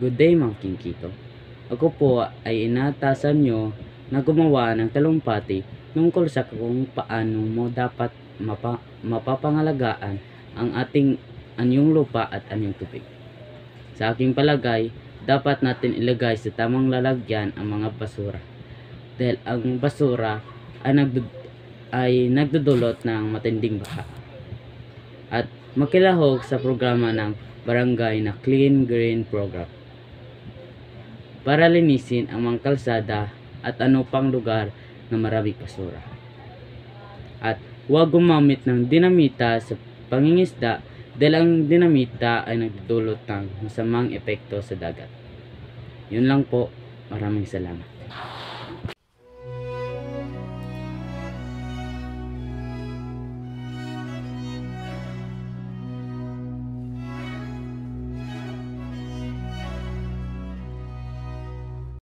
Good day mga Kingkito. Ako po ay inatasan nyo na gumawa ng talumpati tungkol sa kung paano mo dapat mapapangalagaan ang ating anyong lupa at anyong tubig. Sa aking palagay, dapat natin ilagay sa tamang lalagyan ang mga basura. Dahil ang basura ay nagdudulot ng matinding baha. At makilahok sa programa ng barangay na Clean Green Program para linisin ang mga kalsada at ano pang lugar na maraming basura. At huwag gumamit ng dinamita sa pangingisda dahil ang dinamita ay nagdudulot ng masamang epekto sa dagat. Yun lang po. Maraming salamat.